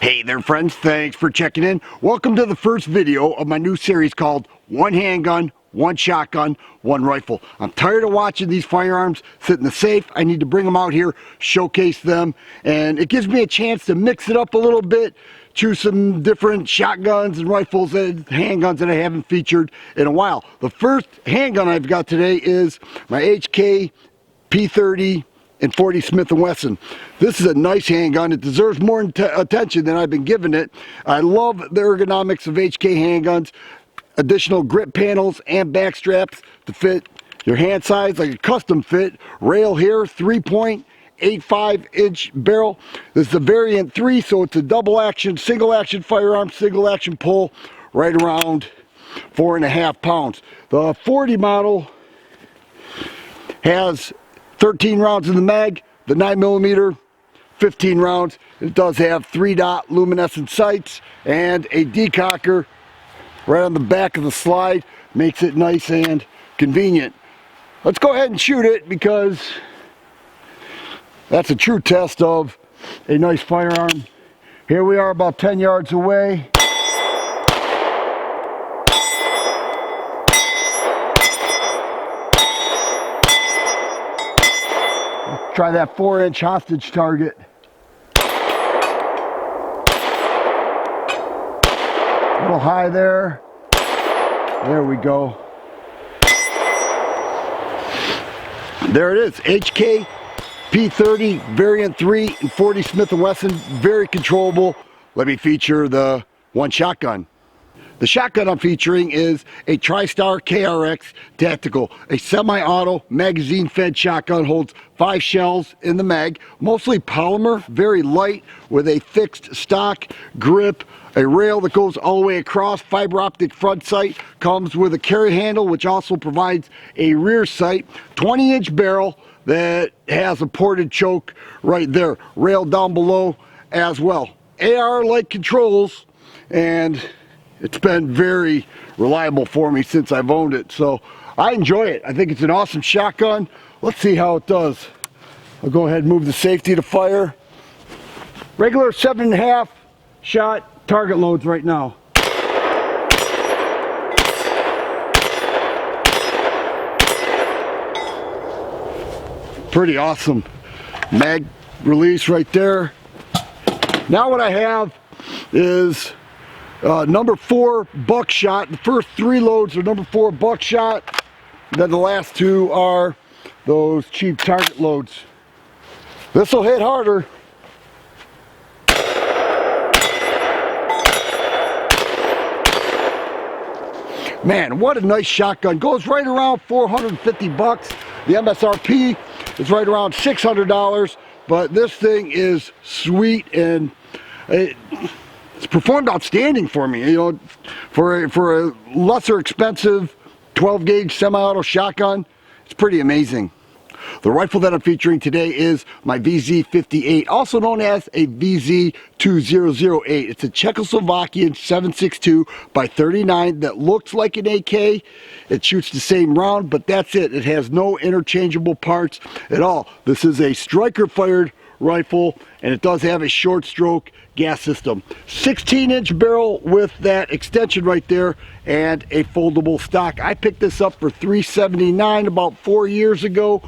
Hey there friends, thanks for checking in. Welcome to the first video of my new series called One Handgun, One Shotgun, One Rifle. I'm tired of watching these firearms sit in the safe. I need to bring them out here, showcase them, and it gives me a chance to mix it up a little bit, choose some different shotguns and rifles and handguns that I haven't featured in a while. The first handgun I've got today is my HK P30 and 40 Smith & Wesson. This is a nice handgun. It deserves more attention than I've been giving it. I love the ergonomics of HK handguns. Additional grip panels and back straps to fit your hand size like a custom fit. Rail here, 3.85 inch barrel. This is a variant 3, so it's a double action, single action firearm, single action pull, right around 4.5 pounds. The 40 model has 13 rounds in the mag, the 9mm, 15 rounds. It does have 3-dot luminescent sights and a decocker right on the back of the slide. Makes it nice and convenient. Let's go ahead and shoot it because that's a true test of a nice firearm. Here we are about 10 yards away. Try that 4-inch hostage target. A little high there. There we go. There it is. HK P30 variant 3 and 40 Smith & Wesson. Very controllable. Let me feature the one shotgun. The shotgun I'm featuring is a TriStar KRX Tactical, a semi-auto magazine-fed shotgun. Holds 5 shells in the mag, mostly polymer, very light, with a fixed stock grip, a rail that goes all the way across, fiber optic front sight, comes with a carry handle which also provides a rear sight, 20-inch barrel that has a ported choke right there, rail down below as well. AR-like controls, and it's been very reliable for me since I've owned it, so I enjoy it. I think it's an awesome shotgun. Let's see how it does. I'll go ahead and move the safety to fire. Regular 7.5 shot target loads right now. Pretty awesome mag release right there. Now what I have is number 4 buckshot. The first 3 loads are number 4 buckshot. Then the last 2 are those cheap target loads. This will hit harder. Man, what a nice shotgun. Goes right around 450 bucks. The MSRP is right around $600, but this thing is sweet, and it's performed outstanding for me. You know, for a lesser expensive 12 gauge semi-auto shotgun, it's pretty amazing. The rifle that I'm featuring today is my VZ58, also known as a VZ2008. It's a Czechoslovakian 7.62 by 39 that looks like an AK. It shoots the same round, but that's it. It has no interchangeable parts at all. This is a striker fired rifle, and it does have a short stroke gas system. 16-inch barrel with that extension right there and a foldable stock. I picked this up for $379 about 4 years ago.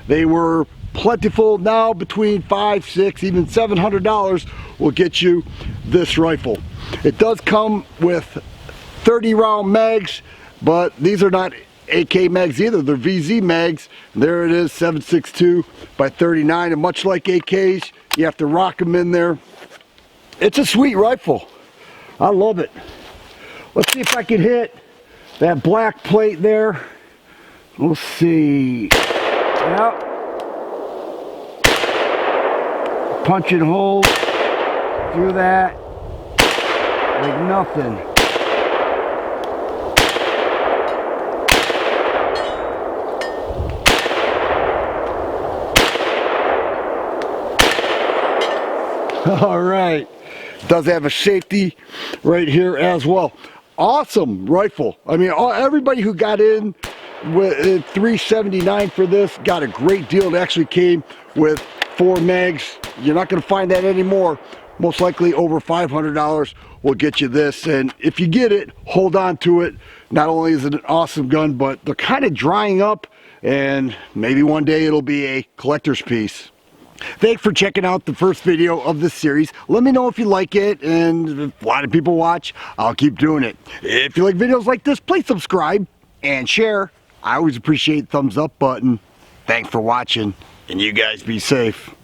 They were plentiful. Now between $500, $600, even $700 will get you this rifle. It does come with 30 round mags, but these are not AK mags either. They're VZ mags. There it is, 7.62 by 39, and much like AKs, you have to rock them in there. It's a sweet rifle. I love it. Let's see if I can hit that black plate there. We'll see. Yep. Punch and hold through that like nothing. All right, does have a safety right here as well. Awesome rifle. I mean, everybody who got in with $379 for this got a great deal. It actually came with 4 mags. You're not going to find that anymore. most likely over $500 will get you this. And if you get it, hold on to it. Not only is it an awesome gun, but they're kind of drying up, and maybe one day it'll be a collector's piece. Thanks for checking out the first video of this series. Let me know if you like it, and if a lot of people watch, I'll keep doing it. If you like videos like this, please subscribe and share. I always appreciate the thumbs up button. Thanks for watching, and you guys be safe.